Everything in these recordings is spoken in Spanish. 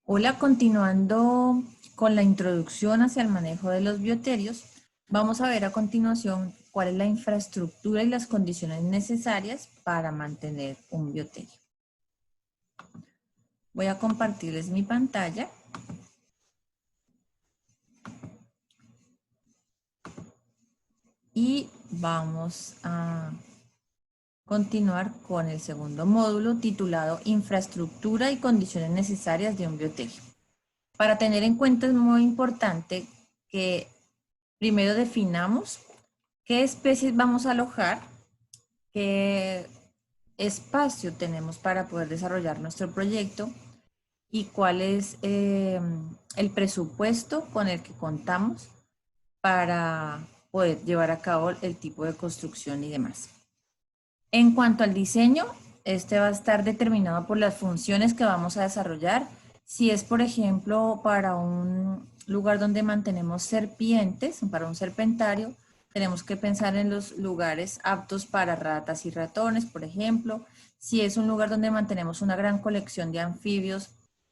Hola, continuando con la introducción hacia el manejo de los bioterios, vamos a ver a continuación cuál es la infraestructura y las condiciones necesarias para mantener un bioterio. Voy a compartirles mi pantalla. Y vamos a continuar con el segundo módulo titulado Infraestructura y condiciones necesarias de un bioterio. Para tener en cuenta es muy importante que primero definamos qué especies vamos a alojar, qué espacio tenemos para poder desarrollar nuestro proyecto y cuál es el presupuesto con el que contamos para poder llevar a cabo el tipo de construcción y demás. En cuanto al diseño, este va a estar determinado por las funciones que vamos a desarrollar. Si es, por ejemplo, para un lugar donde mantenemos serpientes, para un serpentario, tenemos que pensar en los lugares aptos para ratas y ratones, por ejemplo. Si es un lugar donde mantenemos una gran colección de anfibios,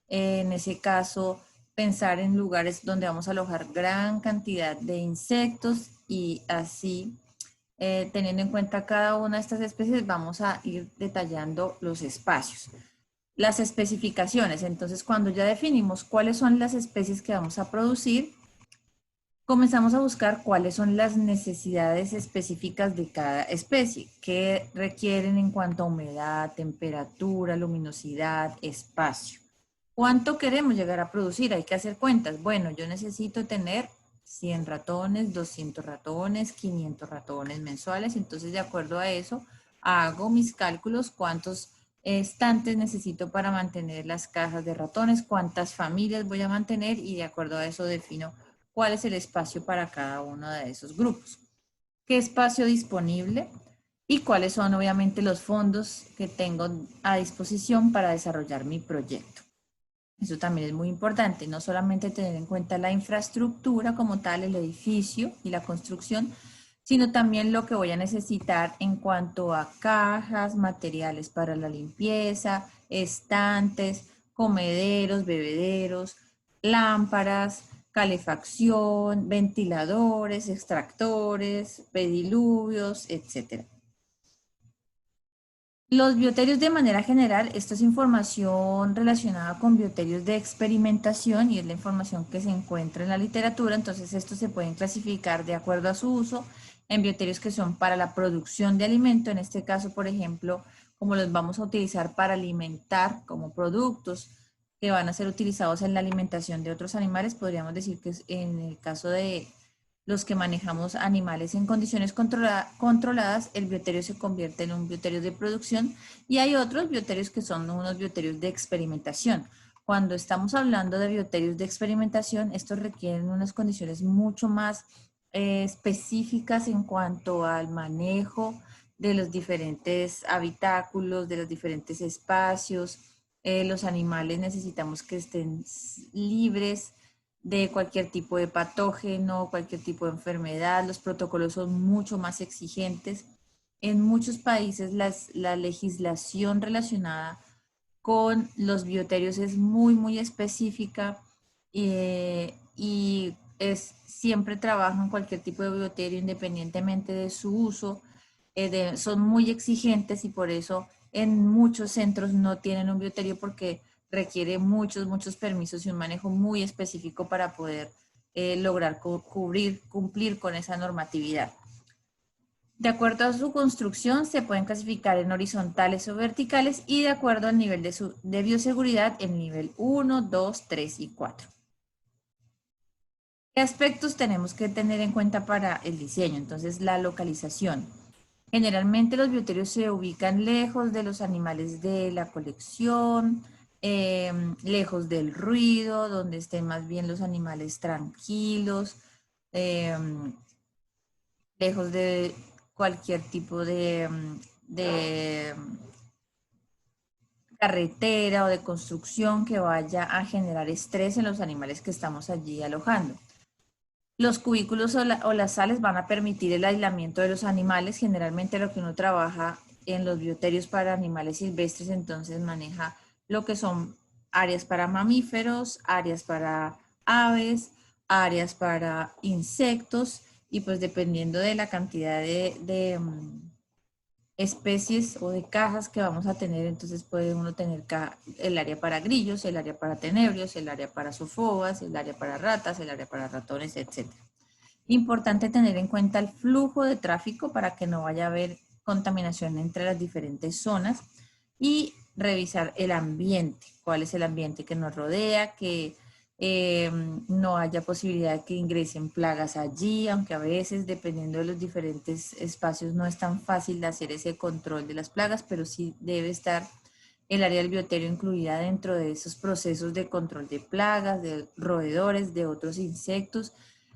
en ese caso, pensar en lugares donde vamos a alojar gran cantidad de insectos y así teniendo en cuenta cada una de estas especies, vamos a ir detallando los espacios. Las especificaciones, entonces cuando ya definimos cuáles son las especies que vamos a producir, comenzamos a buscar cuáles son las necesidades específicas de cada especie, qué requieren en cuanto a humedad, temperatura, luminosidad, espacio. ¿Cuánto queremos llegar a producir? Hay que hacer cuentas. Bueno, yo necesito tener 100 ratones, 200 ratones, 500 ratones mensuales. Entonces, de acuerdo a eso, hago mis cálculos, cuántos estantes necesito para mantener las cajas de ratones, cuántas familias voy a mantener y de acuerdo a eso defino cuál es el espacio para cada uno de esos grupos, qué espacio disponible y cuáles son obviamente los fondos que tengo a disposición para desarrollar mi proyecto. Eso también es muy importante, no solamente tener en cuenta la infraestructura como tal, el edificio y la construcción, sino también lo que voy a necesitar en cuanto a cajas, materiales para la limpieza, estantes, comederos, bebederos, lámparas, calefacción, ventiladores, extractores, pediluvios, etc. Los bioterios de manera general, esto es información relacionada con bioterios de experimentación y es la información que se encuentra en la literatura, entonces estos se pueden clasificar de acuerdo a su uso en bioterios que son para la producción de alimento, en este caso, por ejemplo, como los vamos a utilizar para alimentar como productos que van a ser utilizados en la alimentación de otros animales, podríamos decir que en el caso de los que manejamos animales en condiciones controladas, el bioterio se convierte en un bioterio de producción y hay otros bioterios que son unos bioterios de experimentación. Cuando estamos hablando de bioterios de experimentación, estos requieren unas condiciones mucho más específicas en cuanto al manejo de los diferentes habitáculos, de los diferentes espacios. Los animales necesitamos que estén libres de cualquier tipo de patógeno, cualquier tipo de enfermedad. Los protocolos son mucho más exigentes. En muchos países la legislación relacionada con los bioterios es muy específica y siempre trabajan cualquier tipo de bioterio independientemente de su uso. Son muy exigentes y por eso en muchos centros no tienen un bioterio porque requiere muchos permisos y un manejo muy específico para poder lograr cumplir con esa normatividad. De acuerdo a su construcción, se pueden clasificar en horizontales o verticales y de acuerdo al nivel de bioseguridad en nivel 1, 2, 3 y 4. ¿Qué aspectos tenemos que tener en cuenta para el diseño? Entonces, la localización. Generalmente los bioterios se ubican lejos de los animales de la colección, lejos del ruido, donde estén más bien los animales tranquilos, eh, lejos de cualquier tipo de carretera o de construcción que vaya a generar estrés en los animales que estamos allí alojando. Los cubículos o las sales van a permitir el aislamiento de los animales, generalmente lo que uno trabaja en los bioterios para animales silvestres, entonces maneja lo que son áreas para mamíferos, áreas para aves, áreas para insectos y pues dependiendo de la cantidad de especies o de cajas que vamos a tener, entonces puede uno tener el área para grillos, el área para tenebrios, el área para zoofobas, el área para ratas, el área para ratones, etc. Importante tener en cuenta el flujo de tráfico para que no vaya a haber contaminación entre las diferentes zonas y revisar el ambiente, cuál es el ambiente que nos rodea, que no haya posibilidad de que ingresen plagas allí, aunque a veces, dependiendo de los diferentes espacios, no es tan fácil de hacer ese control de las plagas, pero sí debe estar el área del bioterio incluida dentro de esos procesos de control de plagas, de roedores, de otros insectos.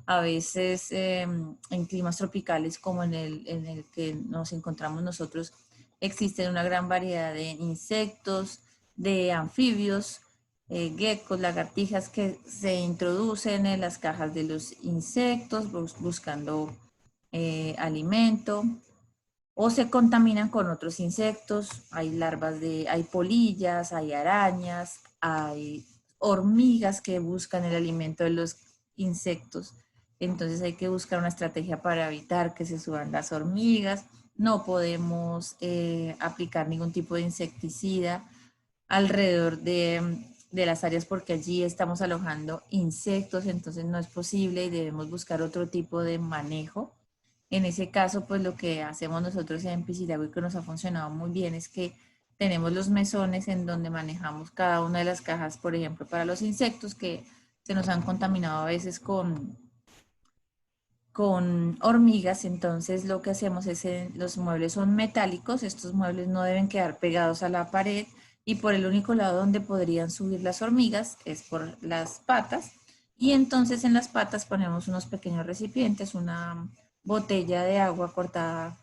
A veces en climas tropicales como en el que nos encontramos nosotros, existen una gran variedad de insectos, de anfibios, geckos, lagartijas que se introducen en las cajas de los insectos buscando alimento o se contaminan con otros insectos. Hay hay polillas, hay arañas, hay hormigas que buscan el alimento de los insectos. Entonces hay que buscar una estrategia para evitar que se suban las hormigas. No podemos aplicar ningún tipo de insecticida alrededor de las áreas porque allí estamos alojando insectos, entonces no es posible y debemos buscar otro tipo de manejo. En ese caso, pues lo que hacemos nosotros en Piscilago y que nos ha funcionado muy bien es que tenemos los mesones en donde manejamos cada una de las cajas, por ejemplo, para los insectos que se nos han contaminado a veces con hormigas, entonces lo que hacemos es, los muebles son metálicos, estos muebles no deben quedar pegados a la pared y por el único lado donde podrían subir las hormigas es por las patas y entonces en las patas ponemos unos pequeños recipientes, una botella de agua cortada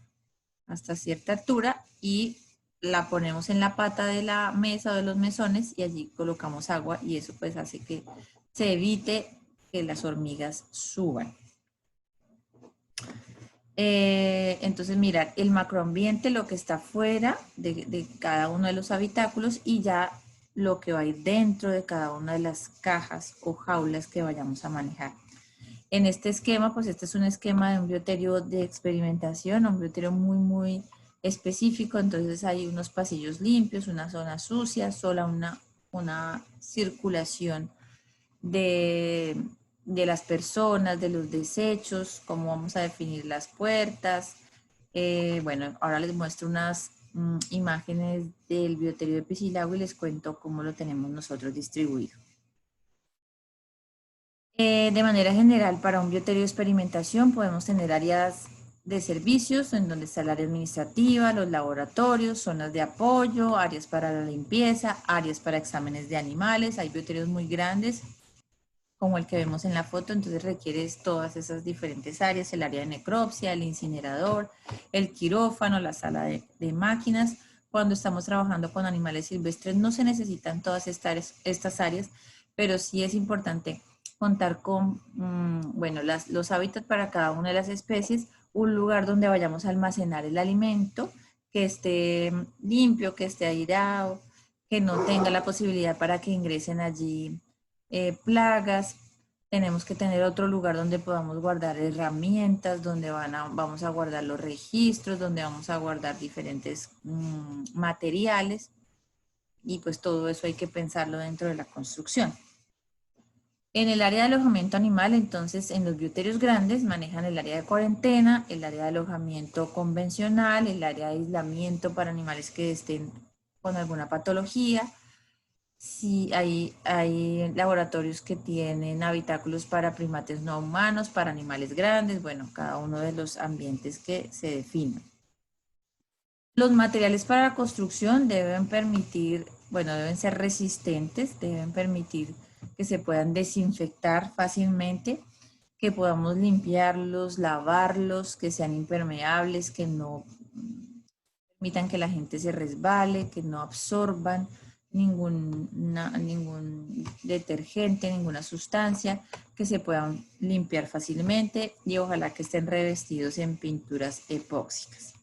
hasta cierta altura y la ponemos en la pata de la mesa o de los mesones y allí colocamos agua y eso pues hace que se evite que las hormigas suban. Entonces mirar el macroambiente, lo que está fuera de cada uno de los habitáculos y ya lo que va a ir dentro de cada una de las cajas o jaulas que vayamos a manejar. En este esquema, pues este es un esquema de un bioterio de experimentación, un bioterio muy específico, entonces hay unos pasillos limpios, una zona sucia, sola una circulación de las personas, de los desechos, cómo vamos a definir las puertas. Bueno, ahora les muestro unas imágenes del bioterio de Piscilago y les cuento cómo lo tenemos nosotros distribuido. De manera general, para un bioterio de experimentación podemos tener áreas de servicios en donde está el área administrativa, los laboratorios, zonas de apoyo, áreas para la limpieza, áreas para exámenes de animales. Hay bioterios muy grandes como el que vemos en la foto, entonces requiere todas esas diferentes áreas, el área de necropsia, el incinerador, el quirófano, la sala de máquinas. Cuando estamos trabajando con animales silvestres no se necesitan todas estas áreas, pero sí es importante contar con, bueno, los hábitats para cada una de las especies, un lugar donde vayamos a almacenar el alimento, que esté limpio, que esté aireado, que no tenga la posibilidad para que ingresen allí plagas. Tenemos que tener otro lugar donde podamos guardar herramientas, donde vamos a guardar los registros, donde vamos a guardar diferentes materiales y pues todo eso hay que pensarlo dentro de la construcción. En el área de alojamiento animal, entonces, en los bioterios grandes manejan el área de cuarentena, el área de alojamiento convencional, el área de aislamiento para animales que estén con alguna patología. Sí, hay laboratorios que tienen habitáculos para primates no humanos, para animales grandes, bueno, cada uno de los ambientes que se definen. Los materiales para la construcción deben permitir, bueno, deben ser resistentes, deben permitir que se puedan desinfectar fácilmente, que podamos limpiarlos, lavarlos, que sean impermeables, que no permitan que la gente se resbale, que no absorban ningún detergente, ninguna sustancia, que se puedan limpiar fácilmente y ojalá que estén revestidos en pinturas epóxicas.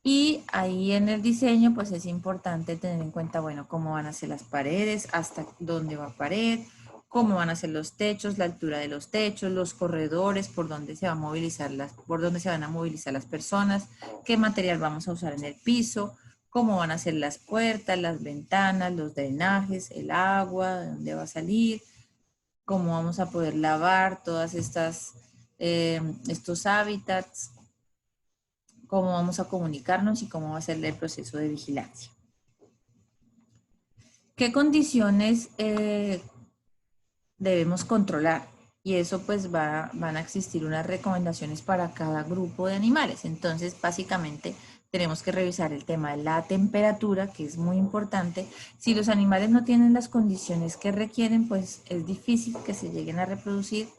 Y ahí en el diseño, pues es importante tener en cuenta, bueno, cómo van a ser las paredes, hasta dónde va pared, cómo van a ser los techos, la altura de los techos, los corredores, por dónde se va a movilizar por dónde se van a movilizar las personas, qué material vamos a usar en el piso, cómo van a ser las puertas, las ventanas, los drenajes, el agua, de dónde va a salir, cómo vamos a poder lavar todas estos hábitats, cómo vamos a comunicarnos y cómo va a ser el proceso de vigilancia. ¿Qué condiciones debemos controlar? Y eso pues van a existir unas recomendaciones para cada grupo de animales. Entonces, básicamente, tenemos que revisar el tema de la temperatura, que es muy importante. Si los animales no tienen las condiciones que requieren, pues es difícil que se lleguen a reproducir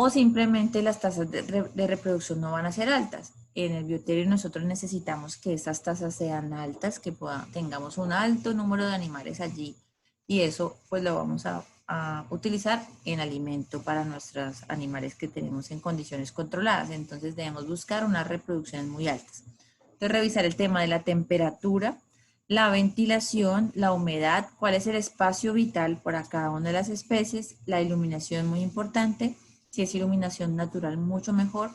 o simplemente las tasas de reproducción no van a ser altas. En el bioterio nosotros necesitamos que esas tasas sean altas, que tengamos un alto número de animales allí y eso pues lo vamos a utilizar en alimento para nuestros animales que tenemos en condiciones controladas. Entonces debemos buscar unas reproducciones muy altas. Entonces revisar el tema de la temperatura, la ventilación, la humedad, cuál es el espacio vital para cada una de las especies, la iluminación muy importante. Si es iluminación natural, mucho mejor.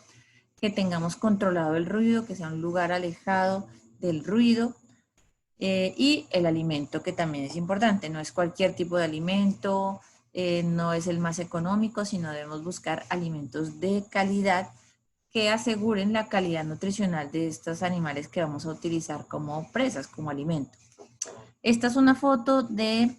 Que tengamos controlado el ruido, que sea un lugar alejado del ruido. Y el alimento, que también es importante. No es cualquier tipo de alimento, no es el más económico, sino debemos buscar alimentos de calidad que aseguren la calidad nutricional de estos animales que vamos a utilizar como presas, como alimento. Esta es una foto de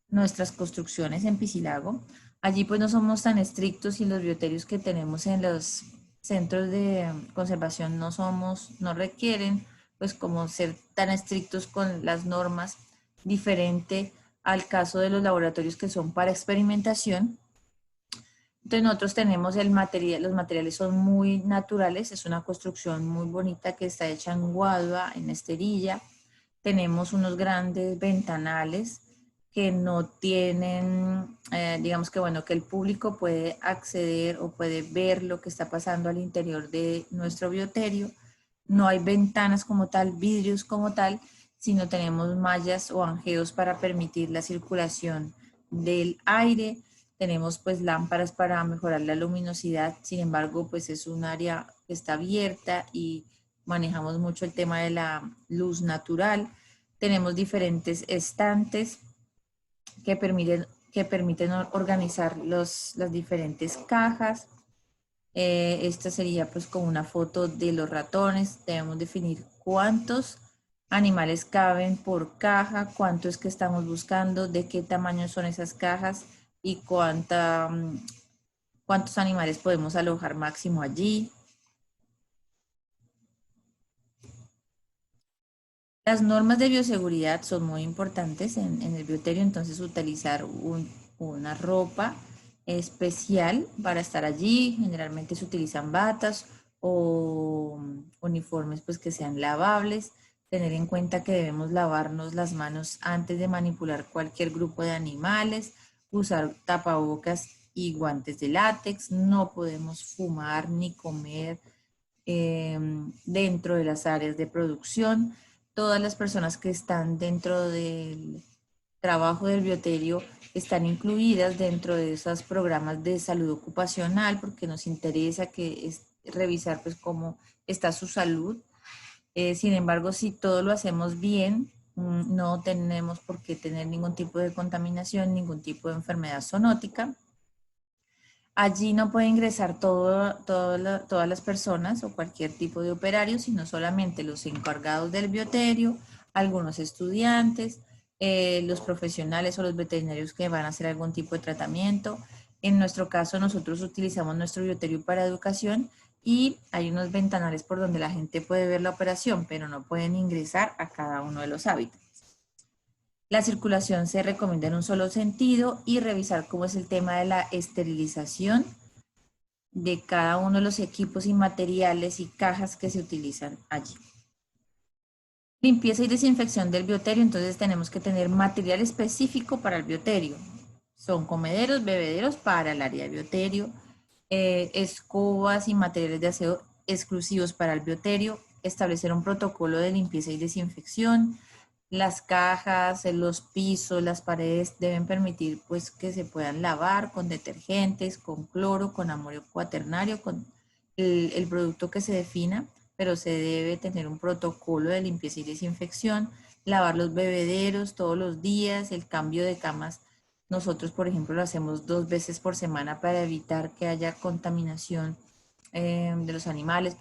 nuestras construcciones en Piscilago. Allí pues no somos tan estrictos y los bioterios que tenemos en los centros de conservación no requieren pues como ser tan estrictos con las normas, diferente al caso de los laboratorios que son para experimentación. Entonces nosotros tenemos los materiales son muy naturales, es una construcción muy bonita que está hecha en guadua, en esterilla. Tenemos unos grandes ventanales que no tienen, digamos que bueno, que el público puede acceder o puede ver lo que está pasando al interior de nuestro bioterio. No hay ventanas como tal, vidrios como tal, sino tenemos mallas o angeos para permitir la circulación del aire. Tenemos pues lámparas para mejorar la luminosidad, sin embargo pues es un área que está abierta y manejamos mucho el tema de la luz natural. Tenemos diferentes estantes que permiten organizar las diferentes cajas. Esta sería pues como una foto de los ratones. Debemos definir cuántos animales caben por caja, cuánto es que estamos buscando, de qué tamaño son esas cajas y cuántos animales podemos alojar máximo allí. Las normas de bioseguridad son muy importantes en el bioterio, entonces utilizar una ropa especial para estar allí. Generalmente se utilizan batas o uniformes pues que sean lavables. Tener en cuenta que debemos lavarnos las manos antes de manipular cualquier grupo de animales, usar tapabocas y guantes de látex. No podemos fumar ni comer dentro de las áreas de producción. Todas las personas que están dentro del trabajo del bioterio están incluidas dentro de esos programas de salud ocupacional porque nos interesa revisar pues cómo está su salud. Sin embargo, si todo lo hacemos bien, no tenemos por qué tener ningún tipo de contaminación, ningún tipo de enfermedad zoonótica. Allí no puede ingresar todas las personas o cualquier tipo de operario, sino solamente los encargados del bioterio, algunos estudiantes, los profesionales o los veterinarios que van a hacer algún tipo de tratamiento. En nuestro caso, nosotros utilizamos nuestro bioterio para educación y hay unos ventanales por donde la gente puede ver la operación, pero no pueden ingresar a cada uno de los hábitats. La circulación se recomienda en un solo sentido y revisar cómo es el tema de la esterilización de cada uno de los equipos y materiales y cajas que se utilizan allí. Limpieza y desinfección del bioterio, entonces tenemos que tener material específico para el bioterio. Son comederos, bebederos para el área de bioterio, escobas y materiales de aseo exclusivos para el bioterio, establecer un protocolo de limpieza y desinfección. Las cajas, los pisos, las paredes deben permitir pues que se puedan lavar con detergentes, con cloro, con amonio cuaternario, con el producto que se defina, pero se debe tener un protocolo de limpieza y desinfección, lavar los bebederos todos los días, el cambio de camas. Nosotros, por ejemplo, lo hacemos 2 veces por semana para evitar que haya contaminación de los animales,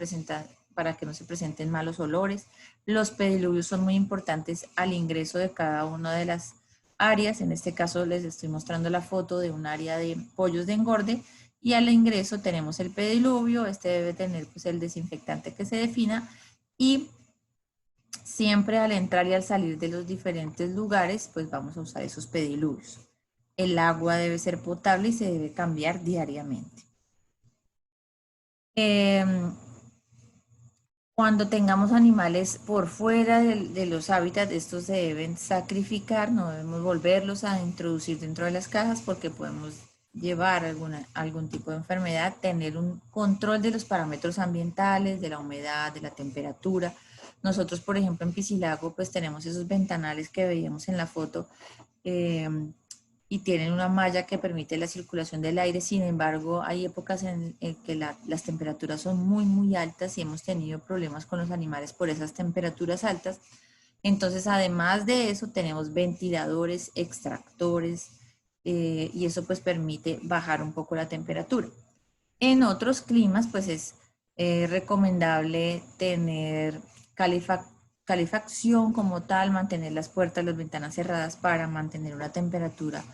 para que no se presenten malos olores. Los pediluvios son muy importantes al ingreso de cada una de las áreas. En este caso les estoy mostrando la foto de un área de pollos de engorde y al ingreso tenemos el pediluvio. Este debe tener pues el desinfectante que se defina y siempre al entrar y al salir de los diferentes lugares pues vamos a usar esos pediluvios. El agua debe ser potable y se debe cambiar diariamente. Cuando tengamos animales por fuera de los hábitats, estos se deben sacrificar, no debemos volverlos a introducir dentro de las cajas porque podemos llevar algún tipo de enfermedad, tener un control de los parámetros ambientales, de la humedad, de la temperatura. Nosotros, por ejemplo, en Piscilago, pues tenemos esos ventanales que veíamos en la foto, y tienen una malla que permite la circulación del aire. Sin embargo, hay épocas en que las temperaturas son muy, muy altas y hemos tenido problemas con los animales por esas temperaturas altas. Entonces, además de eso, tenemos ventiladores, extractores, y eso pues permite bajar un poco la temperatura. En otros climas, pues es recomendable tener calefacción como tal, mantener las puertas, las ventanas cerradas para mantener una temperatura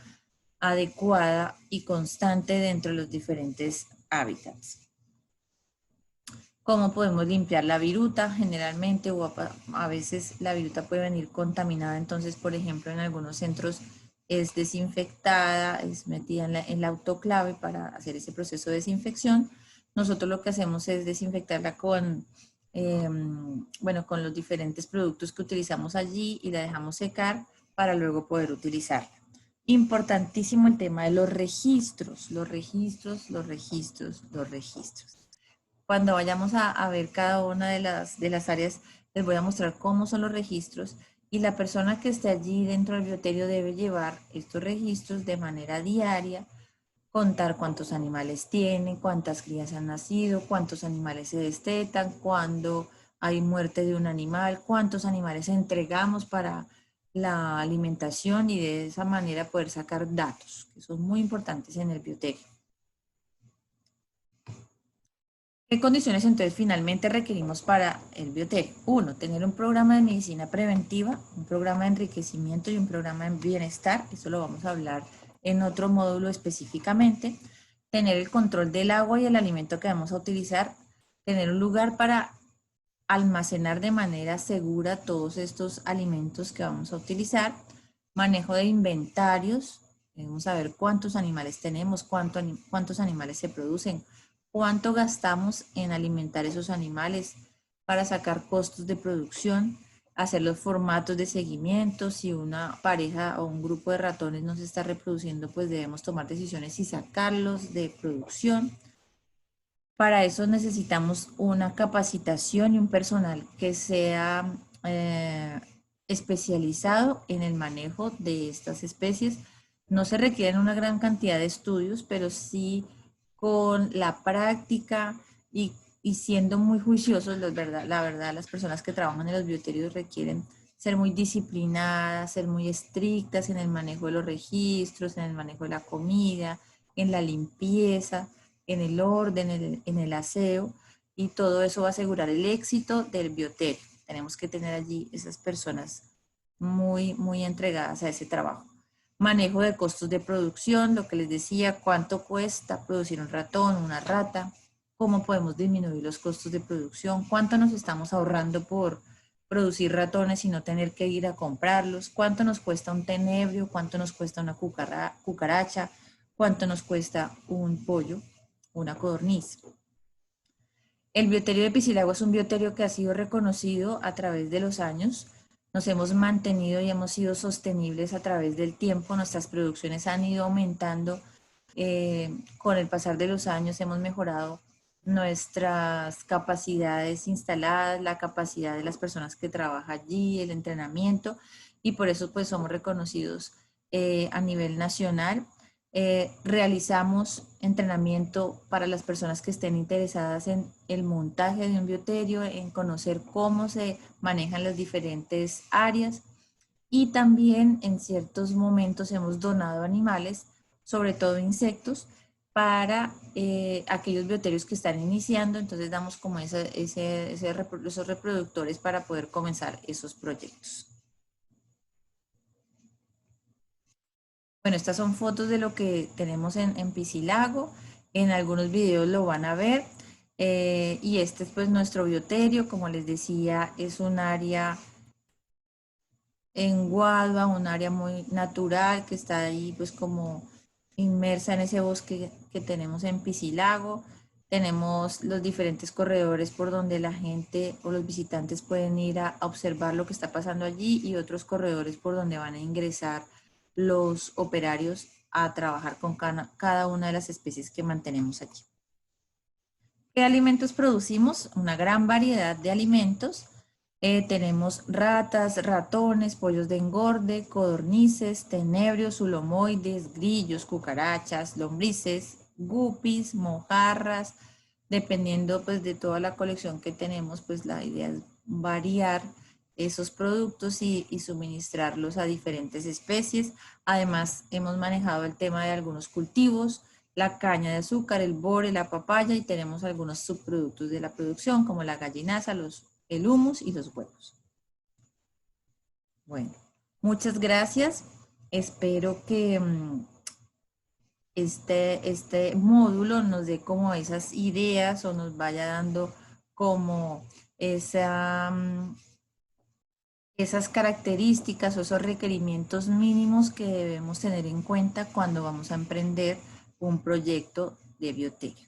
adecuada y constante dentro de los diferentes hábitats. ¿Cómo podemos limpiar la viruta? Generalmente o a veces la viruta puede venir contaminada, entonces por ejemplo en algunos centros es desinfectada, es metida en la autoclave para hacer ese proceso de desinfección. Nosotros lo que hacemos es desinfectarla con con los diferentes productos que utilizamos allí y la dejamos secar para luego poder utilizarla. Importantísimo el tema de los registros, los registros, los registros, los registros. Cuando vayamos a ver cada una de las áreas, les voy a mostrar cómo son los registros y la persona que esté allí dentro del bioterio debe llevar estos registros de manera diaria, contar cuántos animales tiene, cuántas crías han nacido, cuántos animales se destetan, cuándo hay muerte de un animal, cuántos animales entregamos para la alimentación y de esa manera poder sacar datos, que son muy importantes en el bioterio. ¿Qué condiciones entonces finalmente requerimos para el bioterio? 1, tener un programa de medicina preventiva, un programa de enriquecimiento y un programa de bienestar. Eso lo vamos a hablar en otro módulo específicamente. Tener el control del agua y el alimento que vamos a utilizar. Tener un lugar para almacenar de manera segura todos estos alimentos que vamos a utilizar. Manejo de inventarios. Debemos saber cuántos animales tenemos, cuántos animales se producen, cuánto gastamos en alimentar esos animales para sacar costos de producción, hacer los formatos de seguimiento. Si una pareja o un grupo de ratones no se está reproduciendo, pues debemos tomar decisiones y sacarlos de producción. Para eso necesitamos una capacitación y un personal que sea especializado en el manejo de estas especies. No se requieren una gran cantidad de estudios, pero sí con la práctica y siendo muy juiciosos, la verdad, las personas que trabajan en los bioterios requieren ser muy disciplinadas, ser muy estrictas en el manejo de los registros, en el manejo de la comida, en la limpieza, en el orden, en el aseo, y todo eso va a asegurar el éxito del bioterio. Tenemos que tener allí esas personas muy, muy entregadas a ese trabajo. Manejo de costos de producción, lo que les decía, cuánto cuesta producir un ratón, una rata, cómo podemos disminuir los costos de producción, cuánto nos estamos ahorrando por producir ratones y no tener que ir a comprarlos, cuánto nos cuesta un tenebrio, cuánto nos cuesta una cucaracha, cuánto nos cuesta un pollo, una codorniz. El bioterio de Piscilago es un bioterio que ha sido reconocido a través de los años. Nos hemos mantenido y hemos sido sostenibles a través del tiempo. Nuestras producciones han ido aumentando con el pasar de los años. Hemos mejorado nuestras capacidades instaladas, la capacidad de las personas que trabajan allí, el entrenamiento, y por eso pues somos reconocidos a nivel nacional. Realizamos entrenamiento para las personas que estén interesadas en el montaje de un bioterio, en conocer cómo se manejan las diferentes áreas, y también en ciertos momentos hemos donado animales, sobre todo insectos, para aquellos bioterios que están iniciando. Entonces damos como esos reproductores para poder comenzar esos proyectos. Bueno, estas son fotos de lo que tenemos en Piscilago. En algunos videos lo van a ver. Y este es pues nuestro bioterio. Como les decía, es un área en Guadua, un área muy natural que está ahí pues como inmersa en ese bosque que tenemos en Piscilago. Tenemos los diferentes corredores por donde la gente o los visitantes pueden ir a observar lo que está pasando allí, y otros corredores por donde van a ingresar los operarios a trabajar con cada una de las especies que mantenemos allí. ¿Qué alimentos producimos? Una gran variedad de alimentos. Tenemos ratas, ratones, pollos de engorde, codornices, tenebrios, zulomoides, grillos, cucarachas, lombrices, guppies, mojarras. Dependiendo pues de toda la colección que tenemos, pues la idea es variar esos productos y suministrarlos a diferentes especies. Además, hemos manejado el tema de algunos cultivos, la caña de azúcar, el bore, la papaya, y tenemos algunos subproductos de la producción como la gallinaza, el humus y los huevos. Bueno, muchas gracias. Espero que este módulo nos dé como esas ideas o nos vaya dando como esas características o esos requerimientos mínimos que debemos tener en cuenta cuando vamos a emprender un proyecto de bioterio.